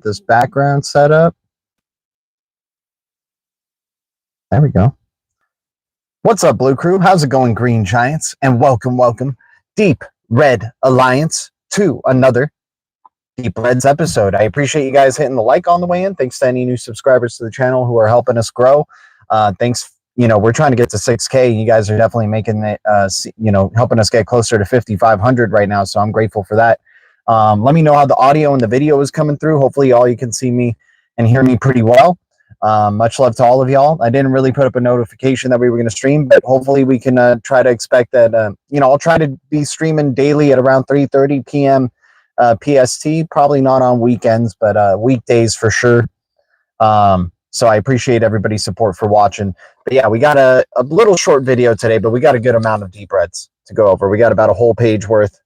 this background set up. There we go. What's up, Blue Crew? How's it going, Green Giants? And welcome, Deep Red Alliance, to another Deep Reds episode. I appreciate you guys hitting the like on the way in. Thanks to any new subscribers to the channel who are helping us grow. Thanks. We're trying to get to 6K. You guys are definitely making it, helping us get closer to 5,500 right now. So I'm grateful for that. Let me know how the audio and the video is coming through. Hopefully all you can see me and hear me pretty well. Much love to all of y'all. I didn't really put up a notification that we were going to stream, but hopefully we can try to expect that, I'll try to be streaming daily at around 3:30 p.m. PST, probably not on weekends, but weekdays for sure. So I appreciate everybody's support for watching. But yeah, we got a little short video today, but we got a good amount of deep reds to go over. We got about a whole page worth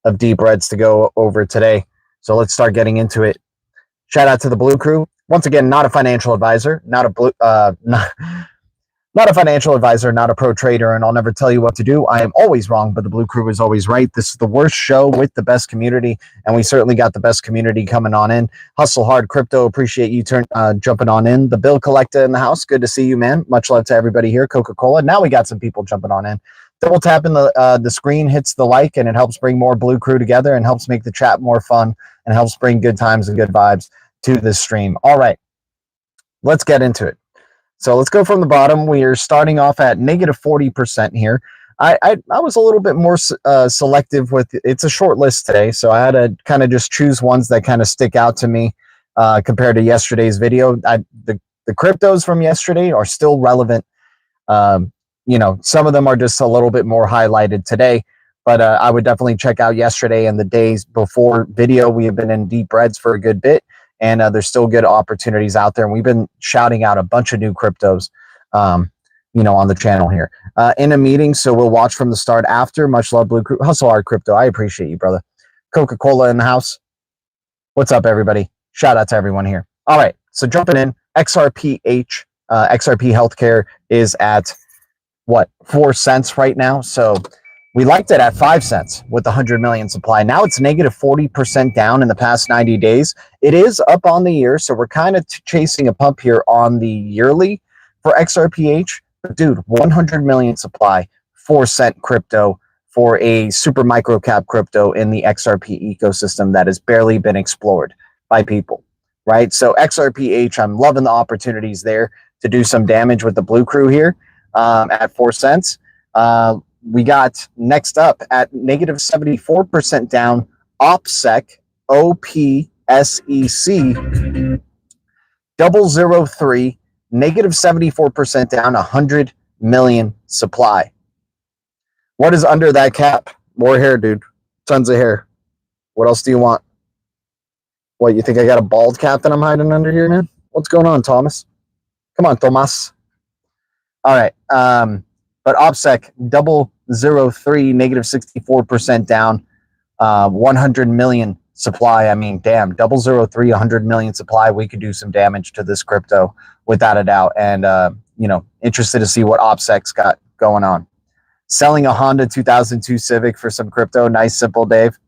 of deep reds to go over today. So let's start getting into it. Shout out to the Blue Crew. Once again, not a financial advisor, not a financial advisor, not a pro trader, and I'll never tell you what to do. I am always wrong, but the Blue Crew is always right. This is the worst show with the best community, and we certainly got the best community coming on in. Hustle Hard Crypto, appreciate you jumping on in. The Bill Collector in the house, good to see you, man. Much love to everybody here. Coca-Cola. Now we got some people jumping on in. Double tapping the screen hits the like, and it helps bring more Blue Crew together and helps make the chat more fun and helps bring good times and good vibes to this stream. All right, let's get into it. So let's go from the bottom. We are starting off at negative 40% here. I was a little bit more selective with it's a short list today, so I had to kind of just choose ones that kind of stick out to me compared to yesterday's video. The cryptos from yesterday are still relevant. Some of them are just a little bit more highlighted today, but I would definitely check out yesterday and the days before video. We have been in deep reds for a good bit. And there's still good opportunities out there. And we've been shouting out a bunch of new cryptos, on the channel here. In a meeting, so we'll watch from the start after. Much love, Blue Crew. Hustle Hard Crypto. I appreciate you, brother. Coca-Cola in the house. What's up, everybody? Shout out to everyone here. All right, so jumping in, XRP Healthcare is at, 4 cents right now? So we liked it at 5 cents with the 100 million supply. Now it's negative 40% down in the past 90 days. It is up on the year, so we're kind of chasing a pump here on the yearly for XRPH. But dude, 100 million supply, 4 cent crypto for a super micro cap crypto in the XRP ecosystem that has barely been explored by people, right? So XRPH, I'm loving the opportunities there to do some damage with the Blue Crew here at 4 cents. We got next up at negative 74% down, OPSEC, OPSEC, 003, negative 74% down, 100 million supply. What is under that cap? More hair, dude. Tons of hair. What else do you want? What, you think I got a bald cap that I'm hiding under here, man? What's going on, Thomas? Come on, Thomas. All right. But OPSEC, 003, negative 64% down, 100 million supply. I mean, damn, 003, 100 million supply. We could do some damage to this crypto without a doubt. And, interested to see what OPSEC's got going on. Selling a Honda 2002 Civic for some crypto. Nice, simple, Dave.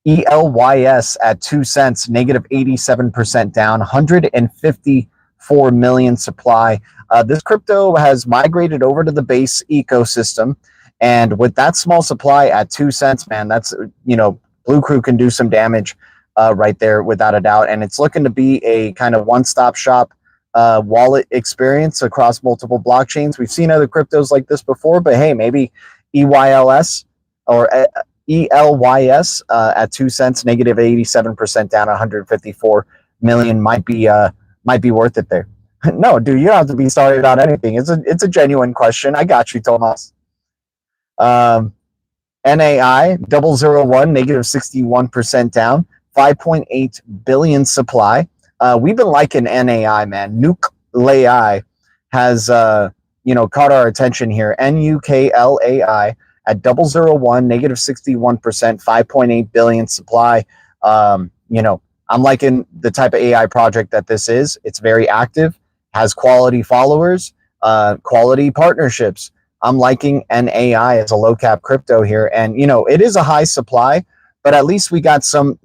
ELYS at 2 cents, negative 87% down, 154 million supply. This crypto has migrated over to the base ecosystem, and with that small supply at 2 cents, man, that's, Blue Crew can do some damage right there without a doubt. And it's looking to be a kind of one-stop shop wallet experience across multiple blockchains. We've seen other cryptos like this before, but hey, maybe EYLS or ELYS at 2 cents, negative 87% down, 154 million might be worth it there. No, dude, you don't have to be sorry about anything. It's a genuine question. I got you, Thomas. NAI 001, negative 61% down, 5.8 billion supply. We've been liking NAI, man. Nuklai has caught our attention here. NUKLAI at 001, negative 61%, 5.8 billion supply. I'm liking the type of AI project that this is. It's very active, has quality followers, quality partnerships. I'm liking NAI as a low cap crypto here. And, it is a high supply, but at least we got some,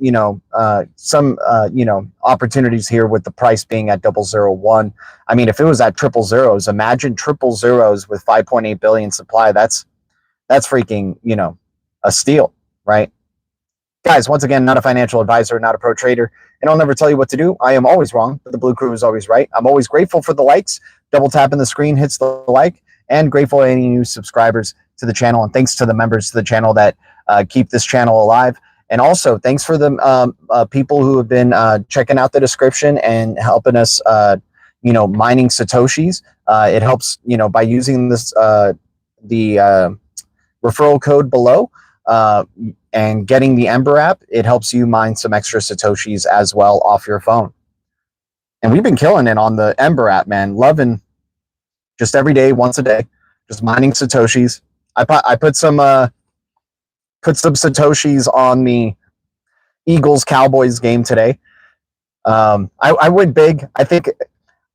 opportunities here with the price being at 001. I mean, if it was at triple zeros, imagine triple zeros with 5.8 billion supply. That's freaking, a steal, right? Guys, once again, not a financial advisor, not a pro trader, and I'll never tell you what to do. I am always wrong, but the Blue Crew is always right. I'm always grateful for the likes. Double tapping the screen hits the like, and grateful to any new subscribers to the channel, and thanks to the members to the channel that keep this channel alive. And also, thanks for the people who have been checking out the description and helping us, mining Satoshis. It helps, by using this the referral code below and getting the Ember app. It helps you mine some extra Satoshis as well off your phone. And we've been killing it on the Ember app, man. Loving just every day, once a day, just mining Satoshis. I put some Satoshis on the Eagles Cowboys game today. I went big. I think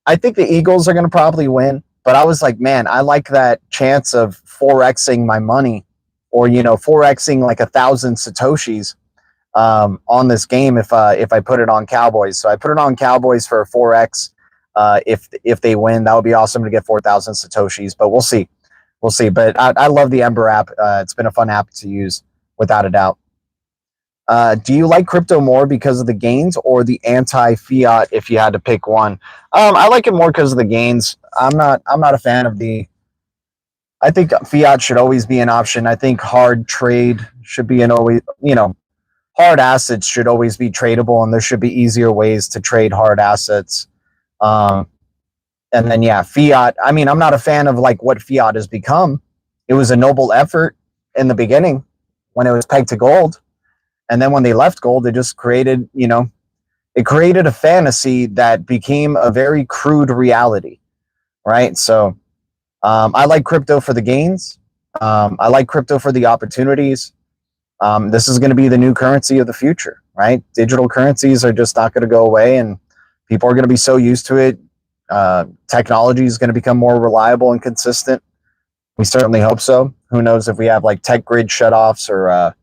the Eagles are going to probably win, but I was like, man, I like that chance of 4xing my money, or 4xing like 1,000 Satoshis on this game if I put it on Cowboys. So I put it on Cowboys for a 4x. If they win, that would be awesome to get 4,000 Satoshis. But we'll see. But I love the Ember app. It's been a fun app to use, without a doubt. Do you like crypto more because of the gains or the anti-fiat if you had to pick one? I like it more because of the gains. I'm not a fan of I think fiat should always be an option. I think hard trade should be hard assets should always be tradable, and there should be easier ways to trade hard assets. And then, fiat. I mean, I'm not a fan of like what fiat has become. It was a noble effort in the beginning when it was pegged to gold. And then when they left gold, it just created, it created a fantasy that became a very crude reality, right? So I like crypto for the gains. I like crypto for the opportunities. This is going to be the new currency of the future, right? Digital currencies are just not going to go away, and people are going to be so used to it. Technology is going to become more reliable and consistent. We certainly hope so. Who knows if we have like tech grid shutoffs or,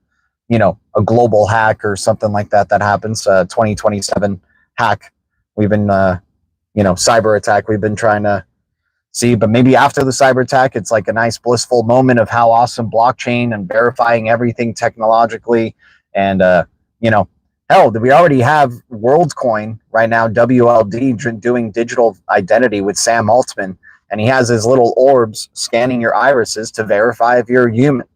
a global hack or something like that happens. 2027 hack. We've been, cyber attack. We've been trying to see, but maybe after the cyber attack, it's like a nice blissful moment of how awesome blockchain and verifying everything technologically. And, hell, we already have WorldCoin right now, WLD, doing digital identity with Sam Altman. And he has his little orbs scanning your irises to verify if you're human.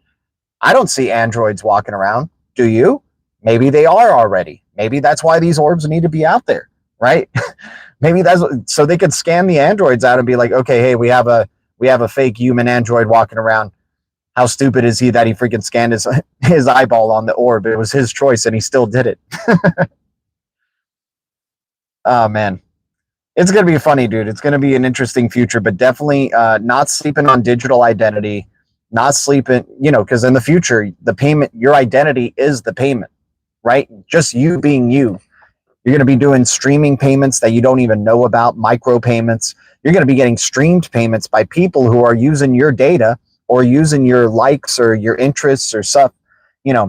I don't see androids walking around. Do you? Maybe they are already. Maybe that's why these orbs need to be out there, right? Maybe that's so they could scan the androids out and be like, okay, hey, we have a fake human android walking around. How stupid is he that he freaking scanned his eyeball on the orb? It was his choice and he still did it. Oh man, it's gonna be funny, dude. It's gonna be an interesting future, but definitely not sleeping on digital identity. Not sleeping, because in the future, the payment, your identity is the payment, right? Just you being you. You're going to be doing streaming payments that you don't even know about, micro payments. You're going to be getting streamed payments by people who are using your data or using your likes or your interests or stuff,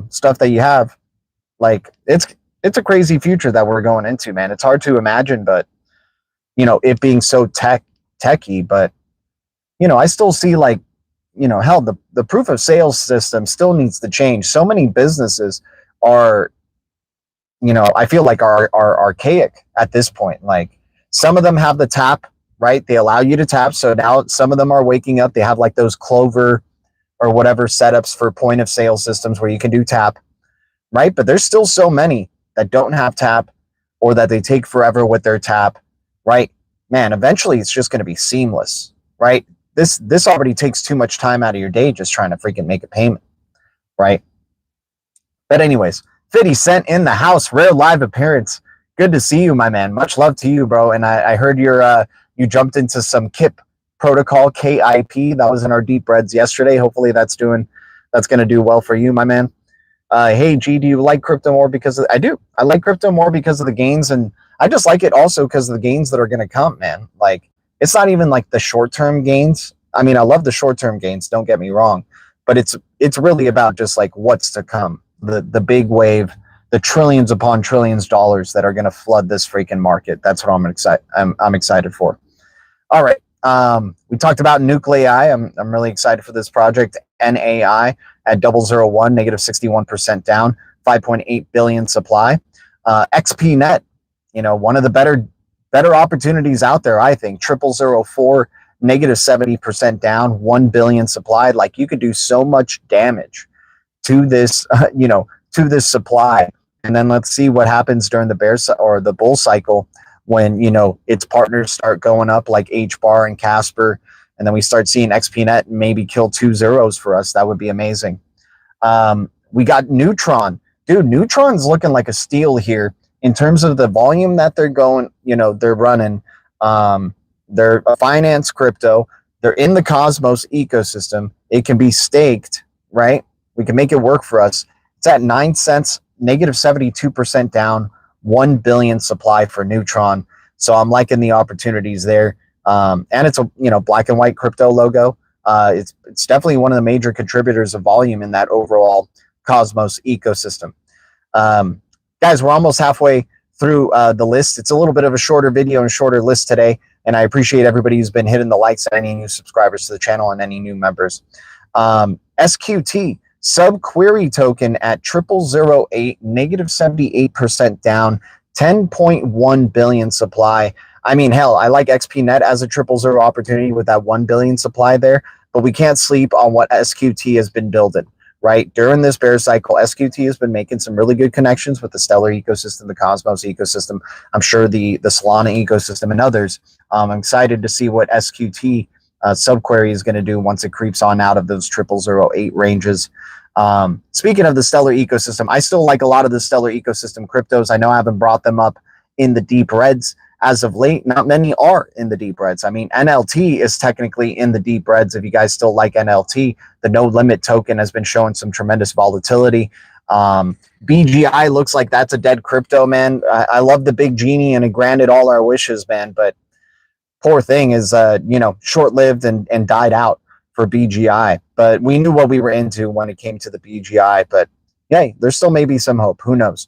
stuff that you have. Like it's a crazy future that we're going into, man. It's hard to imagine, but it being so techy, but I still see like, hell, the proof of sales system still needs to change. So many businesses are, I feel like are archaic at this point. Like some of them have the tap, right? They allow you to tap. So now some of them are waking up. They have like those Clover or whatever setups for point of sale systems where you can do tap, right? But there's still so many that don't have tap or that they take forever with their tap, right? Man, eventually it's just going to be seamless, right? This already takes too much time out of your day just trying to freaking make a payment, right? But anyways, 50 Cent in the house, rare live appearance. Good to see you, my man. Much love to you, bro. And I heard you jumped into some KIP protocol, KIP. That was in our deep breads yesterday. Hopefully that's going to do well for you, my man. Hey, G, do you like crypto more because I do. I like crypto more because of the gains, and I just like it also because of the gains that are going to come, man. Like, it's not even like the short-term gains. I mean, I love the short-term gains, don't get me wrong, but it's really about just like what's to come, the big wave, the trillions upon trillions of dollars that are going to flood this freaking market. That's what I'm excited for. All right. We talked about Nuclei. I'm really excited for this project. NAI at 001, negative 61% down, 5.8 billion supply. XPnet, one of the better opportunities out there, I think. 0004, negative 70% down, 1 billion supply. Like, you could do so much damage to this, to this supply. And then let's see what happens during the bull cycle when, its partners start going up like HBAR and Casper. And then we start seeing XPnet maybe kill 2 zeros for us. That would be amazing. We got Neutron. Dude, Neutron's looking like a steal here in terms of the volume that they're going, they're running. They're a finance crypto. They're in the Cosmos ecosystem. It can be staked, right? We can make it work for us. It's at 9 cents, negative 72% down, 1 billion supply for Neutron. So I'm liking the opportunities there. And it's a black and white crypto logo. It's definitely one of the major contributors of volume in that overall Cosmos ecosystem. Guys, we're almost halfway through the list. It's a little bit of a shorter video and shorter list today, and I appreciate everybody who's been hitting the likes and any new subscribers to the channel and any new members. SQT subquery token at 0008, negative 78% down, 10.1 billion supply. I mean, hell, I like XPnet as a 000 opportunity with that 1 billion supply there, but we can't sleep on what SQT has been building, right? During this bear cycle, SQT has been making some really good connections with the Stellar ecosystem, the Cosmos ecosystem, I'm sure the Solana ecosystem and others. I'm excited to see what SQT subquery is going to do once it creeps on out of those 0008 ranges. Speaking of the Stellar ecosystem, I still like a lot of the Stellar ecosystem cryptos. I know I haven't brought them up in the deep reds as of late. Not many are in the deep reds. I mean, NLT is technically in the deep reds. If you guys still like NLT, the no limit token has been showing some tremendous volatility. BGI looks like that's a dead crypto, man. I love the big genie and it granted all our wishes, man, but poor thing is, short-lived and died out for BGI. But we knew what we were into when it came to the BGI, but yay, there still may be some hope. Who knows?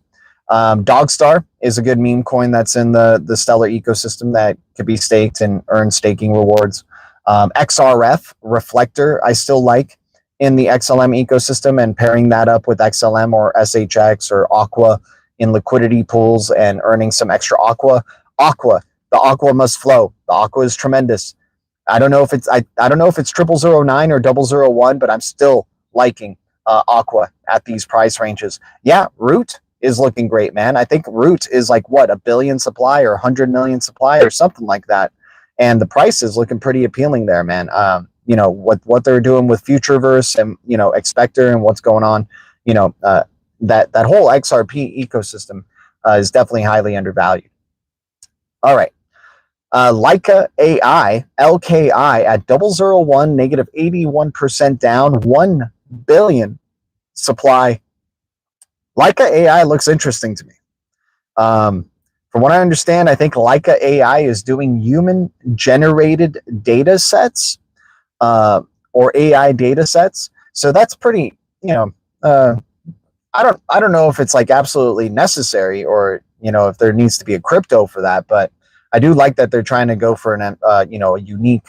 Dogstar is a good meme coin that's in the Stellar ecosystem that could be staked and earn staking rewards. XRF, Reflector, I still like in the XLM ecosystem, and pairing that up with XLM or SHX or Aqua in liquidity pools and earning some extra Aqua. The Aqua must flow. The Aqua is tremendous. I don't know if it's I don't know if it's 0009 or 001, but I'm still liking Aqua at these price ranges. Yeah, Root is looking great, man. I think Root is like what, 1 billion supply or 100 million supply or something like that, and the price is looking pretty appealing there, man. What they're doing with Futureverse and Expector and what's going on, that whole XRP ecosystem is definitely highly undervalued. All right. Leica AI, LKI at 001, negative 81% down, 1 billion supply. Leica AI looks interesting to me. From what I understand, I think Leica AI is doing human-generated data sets or AI data sets. So that's pretty, I don't know if it's like absolutely necessary or, if there needs to be a crypto for that, but I do like that they're trying to go for an, a unique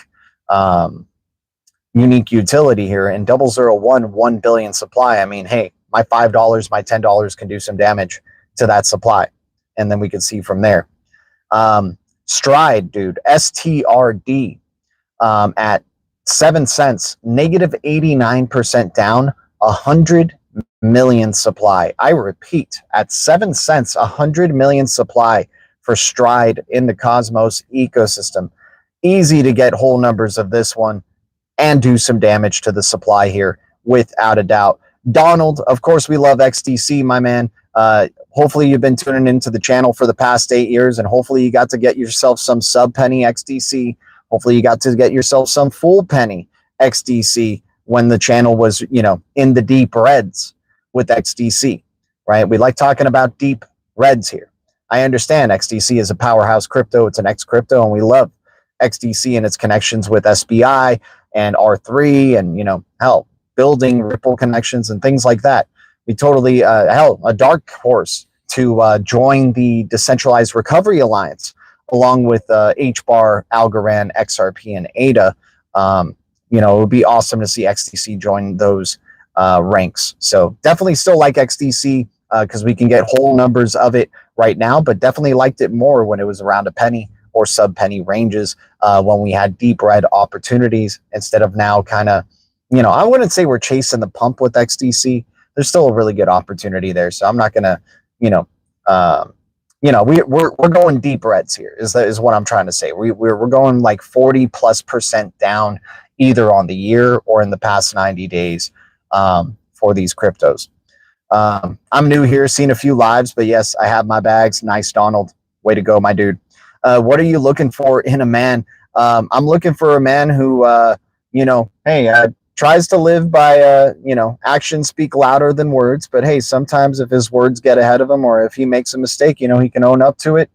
utility here. And 001, 1 billion supply. I mean, hey, my $5, my $10 can do some damage to that supply. And then we can see from there. Stride, dude, STRD at 7 cents, negative 89% down, 100 million supply. I repeat, at 7 cents, 100 million supply for Stride in the Cosmos ecosystem. Easy to get whole numbers of this one and do some damage to the supply here, without a doubt. Donald, of course, we love XDC, my man. Hopefully you've been tuning into the channel for the past 8 years, and hopefully you got to get yourself some sub-penny XDC. Hopefully you got to get yourself some full penny XDC when the channel was, in the deep reds with XDC, right? We like talking about deep reds here. I understand XDC is a powerhouse crypto. It's an X crypto, and we love XDC and its connections with SBI and R3 and, hell, building Ripple connections and things like that. be totally, hell, a dark horse to join the Decentralized Recovery Alliance, along with HBAR, Algorand, XRP, and ADA. You know, it would be awesome to see XDC join those ranks. So definitely still like XDC because we can get whole numbers of it right now, but definitely liked it more when it was around a penny or sub penny ranges, when we had deep red opportunities instead of now kind of, you know, I wouldn't say we're chasing the pump with XDC. There's still a really good opportunity there. So I'm not going to, you know, we're going deep reds here is what I'm trying to say. We're going like 40+% down either on the year or in the past 90 days for these cryptos. I'm new here, seen a few lives, but yes, I have my bags. Nice, Donald. Way to go, my dude. What are you looking for in a man? I'm looking for a man who, you know, hey, tries to live by, you know, actions speak louder than words. But hey, sometimes if his words get ahead of him or if he makes a mistake, you know, he can own up to it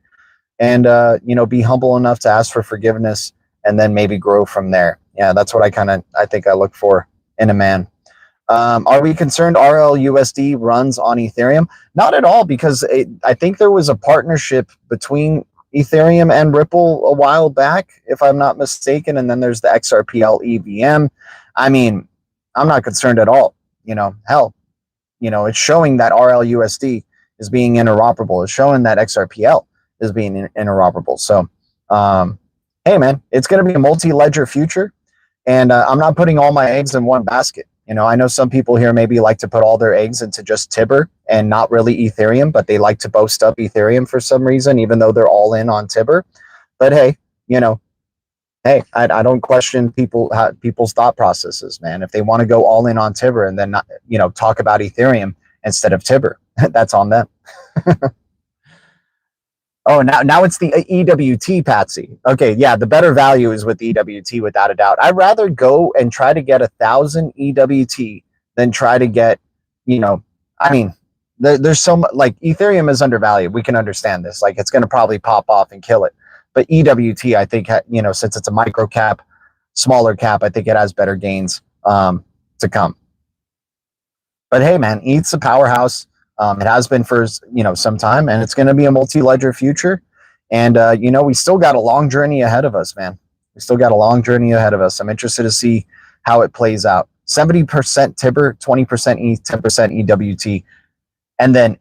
and, you know, be humble enough to ask for forgiveness and then maybe grow from there. Yeah, that's what I think I look for in a man. Are we concerned RLUSD runs on Ethereum? Not at all, because I think there was a partnership between Ethereum and Ripple a while back, if I'm not mistaken, and then there's the XRPL EVM. I mean, I'm not concerned at all. You know, hell, you know, it's showing that RLUSD is being interoperable. It's showing that XRPL is being interoperable. So, hey, man, it's going to be a multi-ledger future, and I'm not putting all my eggs in one basket. You know, I know some people here maybe like to put all their eggs into just Tibber and not really Ethereum, but they like to boast up Ethereum for some reason, even though they're all in on Tibber. But hey, you know, hey, I don't question people's thought processes, man. If they want to go all in on Tibber and then not, you know, talk about Ethereum instead of Tibber, that's on them. Oh, now it's the EWT, Patsy. Okay, yeah, the better value is with EWT without a doubt. I'd rather go and try to get 1,000 EWT than try to get, you know, I mean, there's so much, like, Ethereum is undervalued. We can understand this. Like, it's going to probably pop off and kill it. But EWT, I think, you know, since it's a micro cap, smaller cap, I think it has better gains to come. But hey, man, ETH's a powerhouse. It has been for, you know, some time, and it's going to be a multi-ledger future. And, you know, we still got a long journey ahead of us, man. We still got a long journey ahead of us. I'm interested to see how it plays out. 70% Tibber, 20% ETH, 10% EWT, and then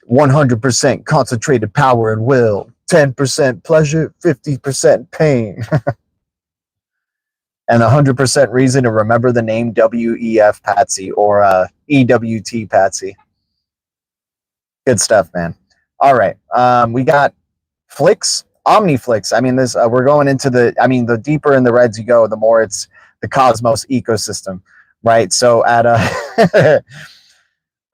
100% concentrated power and will, 10% pleasure, 50% pain. And 100% reason to remember the name WEF Patsy or EWT Patsy. Good stuff, man. All right. We got Flix, OmniFlix. I mean, this we're going into the deeper in the reds you go, the more it's the Cosmos ecosystem, right? So at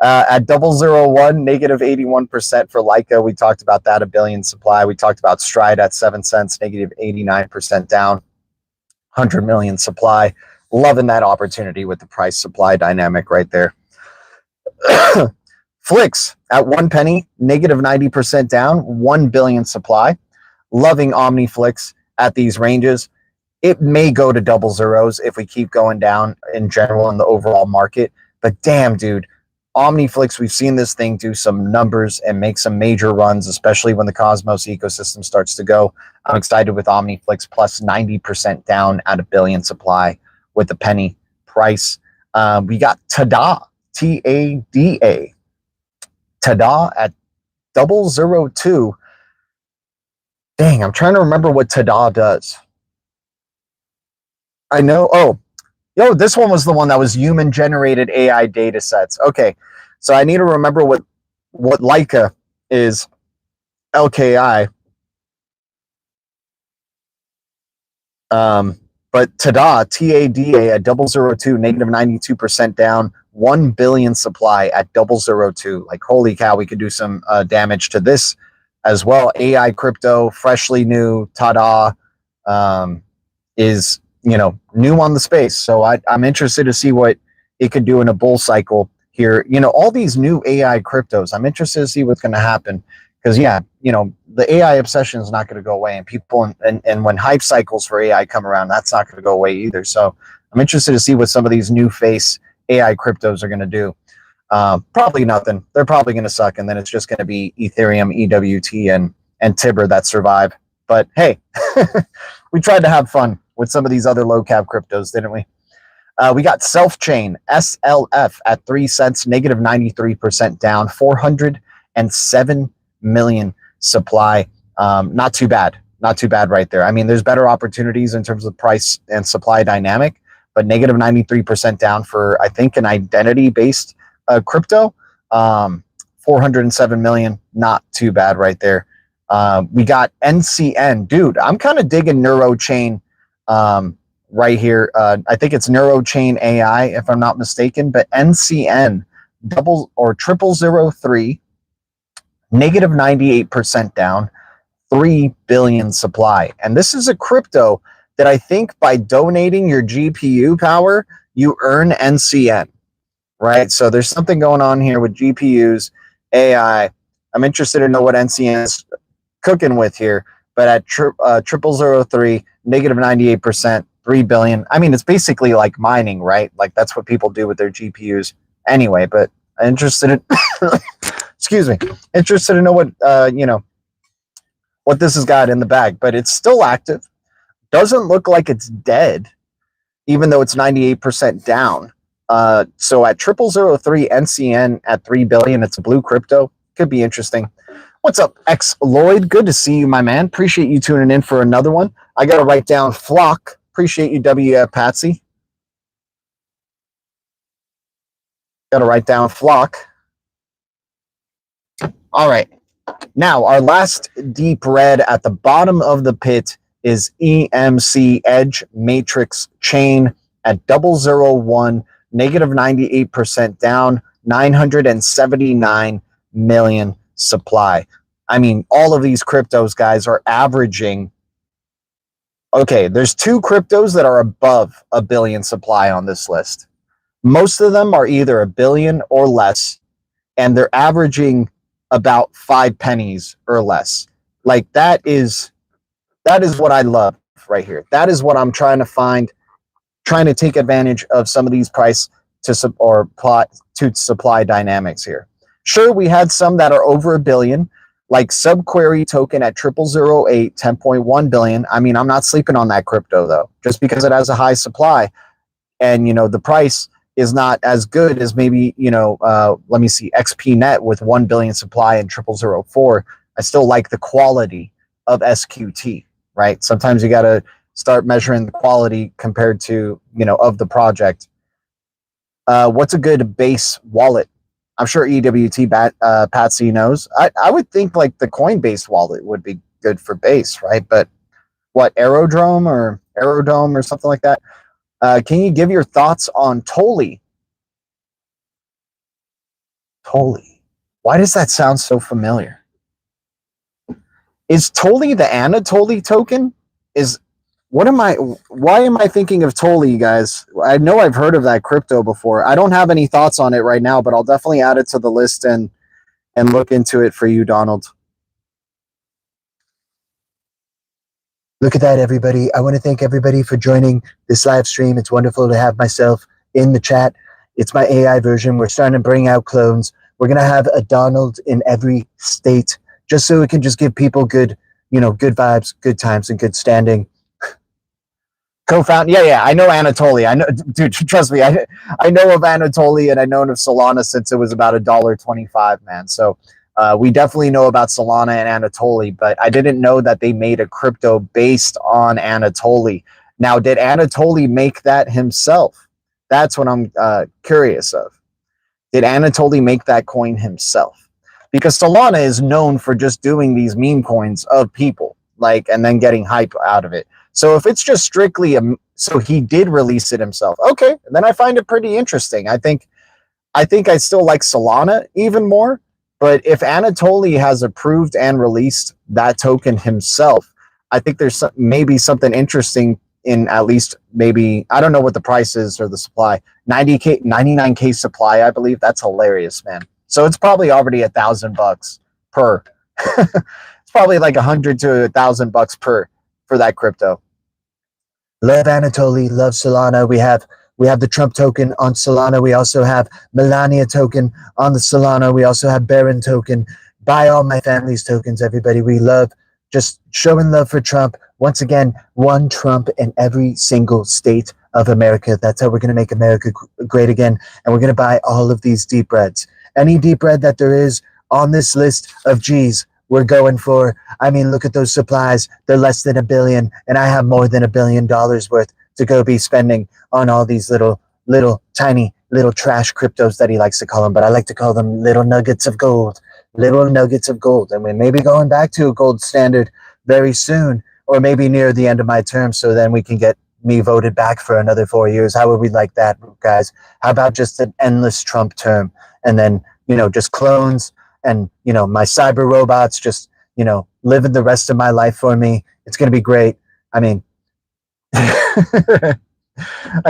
at 001, negative 81% for Leica. We talked about that, 1 billion supply. We talked about Stride at 7 cents, negative 89% down, 100 million supply. Loving that opportunity with the price supply dynamic right there. Flix at 1 penny, negative 90% down, 1 billion supply. Loving OmniFlix at these ranges. It may go to double zeros if we keep going down in general in the overall market. But damn, dude, OmniFlix, we've seen this thing do some numbers and make some major runs, especially when the Cosmos ecosystem starts to go. I'm excited with OmniFlix plus 90% down at 1 billion supply with a penny price. We got TADA, T-A-D-A. TADA at 002. Dang, I'm trying to remember what TADA does. I know. Oh, yo, this one was the one that was human-generated AI data sets. Okay, so I need to remember what Leica is. LKI. But TADA, T-A-D-A at 002, negative 92% down, 1 billion supply at 002. Like, holy cow, we could do some damage to this as well. AI crypto, freshly new. TADA is, you know, new on the space. So I'm interested to see what it could do in a bull cycle here. You know, all these new AI cryptos, I'm interested to see what's going to happen. Because, yeah, you know, the AI obsession is not going to go away. And people, and when hype cycles for AI come around, that's not going to go away either. So I'm interested to see what some of these new face AI cryptos are going to do. Probably nothing. They're probably going to suck, and then it's just going to be Ethereum, EWT, and Tibber that survive. But hey, we tried to have fun with some of these other low cap cryptos, didn't we? We got Self-Chain, SLF, at 3 cents, negative 93% down, 407 million supply. Not too bad. Not too bad right there. I mean, there's better opportunities in terms of price and supply dynamic, but negative 93% down for, I think, an identity-based crypto. 407 million, not too bad right there. We got NCN. Dude, I'm kind of digging NeuroChain right here. I think it's NeuroChain AI, if I'm not mistaken, but NCN double or 0003, negative 98% down, 3 billion supply. And this is a crypto that I think by donating your GPU power, you earn NCN, right? So there's something going on here with GPUs, AI. I'm interested to know what NCN is cooking with here, but at 0003, negative 98%, 3 billion. I mean, it's basically like mining, right? Like that's what people do with their GPUs anyway, but I'm interested in, excuse me, interested to know what, what this has got in the bag, but it's still active. Doesn't look like it's dead, even though it's 98% down. So at 0003 NCN at 3 billion, it's a blue crypto. Could be interesting. What's up, X Lloyd? Good to see you, my man. Appreciate you tuning in for another one. I got to write down Flock. Appreciate you, WF Patsy. Got to write down Flock. All right. Now, our last deep red at the bottom of the pit is EMC Edge Matrix Chain at 001, negative 98% down, 979 million supply. I mean, all of these cryptos, guys, are averaging. Okay, there's 2 cryptos that are above a billion supply on this list. Most of them are either a billion or less, and they're averaging about 5 pennies or less. Like that is what I love right here. That is what I'm trying to find, trying to take advantage of some of these price to or plot to supply dynamics here. Sure, we had some that are over a billion, like Subquery token at 0008, 10.1 billion. I mean, I'm not sleeping on that crypto though, just because it has a high supply, and the price is not as good as maybe let me see, XPnet with 1 billion supply and 0004. I still like the quality of SQT, right? Sometimes you got to start measuring the quality compared to of the project. What's a good base wallet? I'm sure EWT Patsy knows. I would think like the Coinbase wallet would be good for base, right? But what, Aerodrome or something like that? Can you give your thoughts on Toli? Toli. Why does that sound so familiar? Is Toli the Anatoly token? Why am I thinking of Toli, guys? I know I've heard of that crypto before. I don't have any thoughts on it right now, but I'll definitely add it to the list and look into it for you, Donald. Look at that, everybody. I want to thank everybody for joining this live stream. It's wonderful to have myself in the chat. It's my AI version. We're starting to bring out clones. We're going to have a Donald in every state, just so it can just give people good, good vibes, good times, and good standing. Co-founder, yeah, I know Anatoly. I know, dude. Trust me, I know of Anatoly, and I know of Solana since it was about $1.25, man. So we definitely know about Solana and Anatoly, but I didn't know that they made a crypto based on Anatoly. Now, did Anatoly make that himself? That's what I'm curious of. Did Anatoly make that coin himself? Because Solana is known for just doing these meme coins of people, and then getting hype out of it. So if it's just strictly so he did release it himself, okay, then I find it pretty interesting. I think I still like Solana even more, but if Anatoly has approved and released that token himself, I think there's maybe something interesting in, at least maybe, I don't know what the price is or the supply, 99K supply, I believe. That's hilarious, man. So it's probably already $1,000 per. It's probably like $100 to $1,000 per for that crypto. Love Anatoly, love Solana. We have We have the Trump token on Solana. We also have Melania token on the Solana. We also have Baron token. Buy all my family's tokens, everybody. We love just showing love for Trump. Once again, one Trump in every single state of America. That's how we're going to make America great again. And we're going to buy all of these deep breads. Any deep bread that there is on this list of G's, we're going for. I mean, look at those supplies. They're less than $1 billion, and I have more than $1 billion worth to go be spending on all these little tiny little trash cryptos that he likes to call them. But I like to call them little nuggets of gold. Little nuggets of gold. And we may be going back to a gold standard very soon, or maybe near the end of my term, so then we can get me voted back for another 4 years. How would we like that, guys? How about just an endless Trump term? And then, just clones and, my cyber robots just, living the rest of my life for me. It's going to be great. I mean, I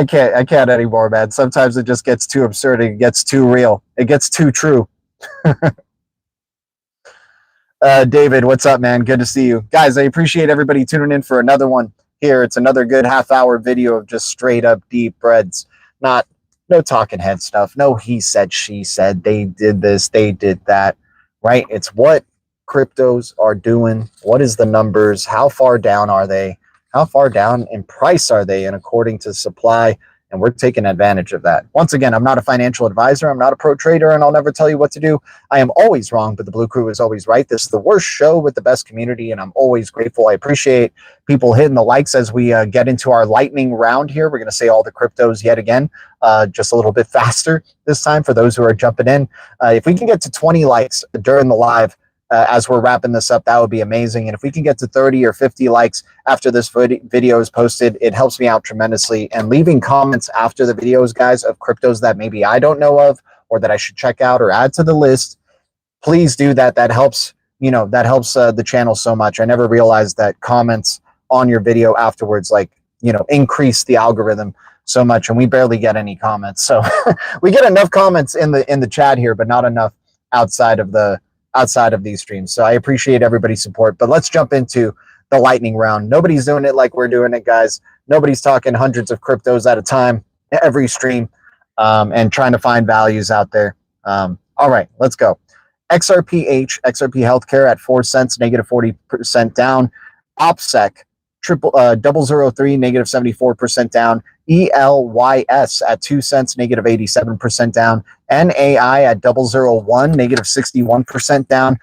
can't anymore, man. Sometimes it just gets too absurd. It gets too real. It gets too true. David, what's up, man? Good to see you. Guys, I appreciate everybody tuning in for another one here. It's another good half-hour video of just straight up deep breads. No talking head stuff. No he said, she said, they did this, they did that, right? It's what cryptos are doing. What is the numbers? How far down are they? How far down in price are they? And according to supply, and we're taking advantage of that. Once again, I'm not a financial advisor. I'm not a pro trader, and I'll never tell you what to do. I am always wrong, but the Blue Crew is always right. This is the worst show with the best community, and I'm always grateful. I appreciate people hitting the likes as we get into our lightning round here. We're going to say all the cryptos yet again, just a little bit faster this time for those who are jumping in. If we can get to 20 likes during the live, as we're wrapping this up, that would be amazing. And if we can get to 30 or 50 likes after this video is posted, it helps me out tremendously. And leaving comments after the videos, guys, of cryptos that maybe I don't know of or that I should check out or add to the list, please do that. That helps, the channel so much. I never realized that comments on your video afterwards, increase the algorithm so much. And we barely get any comments. So we get enough comments in the chat here, but not enough outside of these streams. So I appreciate everybody's support, but let's jump into the lightning round. Nobody's doing it like we're doing it, guys. Nobody's talking hundreds of cryptos at a time every stream, and trying to find values out there. All right, let's go. XRP Healthcare at 4 cents, negative 40% down. OPSEC 003, negative 74% down. ELYS at 2 cents, negative 87% down. NAI at 001, negative 61% down.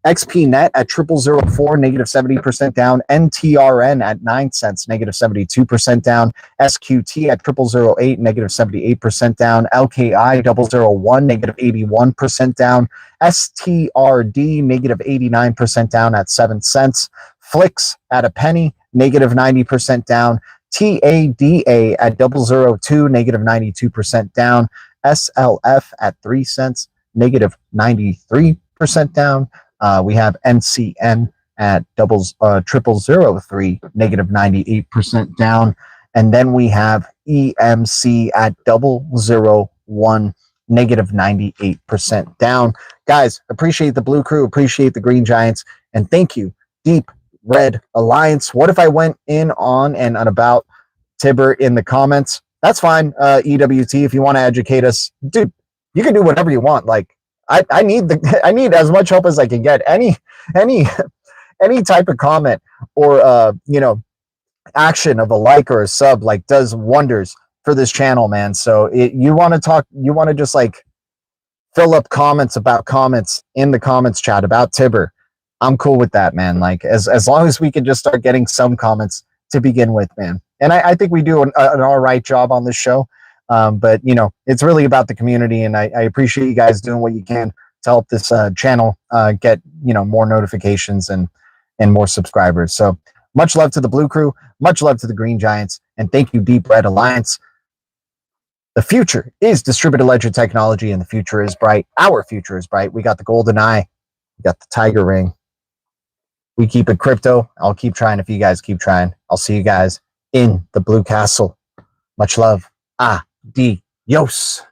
XPNet at 0004, negative 70% down. NTRN at 9 cents, negative 72% down. SQT at 0008, negative 78% down. LKI 001, negative 81% down. STRD, negative 89% down at 7 cents. Flix at a penny, negative 90% down. TADA at 002, negative 92% down. SLF at 3 cents, negative 93% down. We have NCN at 0003, negative 98% down. And then we have EMC at 001, negative 98% down. Guys, appreciate the Blue Crew, appreciate the Green Giants, and thank you, Deep Red Alliance. What if I went in on and about Tibber in the comments? That's fine. EWT, if you want to educate us, dude, you can do whatever you want. Like, I need as much help as I can get. Any type of comment or action of a like or a sub does wonders for this channel, man. So you want to just fill up comments about comments in the comments chat about Tibber. I'm cool with that, man. As long as we can just start getting some comments to begin with, man. And I think we do an all right job on this show. But it's really about the community, and I appreciate you guys doing what you can to help this channel get more notifications and more subscribers. So much love to the Blue Crew, much love to the Green Giants, and thank you, Deep Red Alliance. The future is distributed ledger technology, and the future is bright. Our future is bright. We got the golden eye, we got the tiger ring. We keep it crypto. I'll keep trying if you guys keep trying. I'll see you guys in the Blue Castle. Much love. Adios.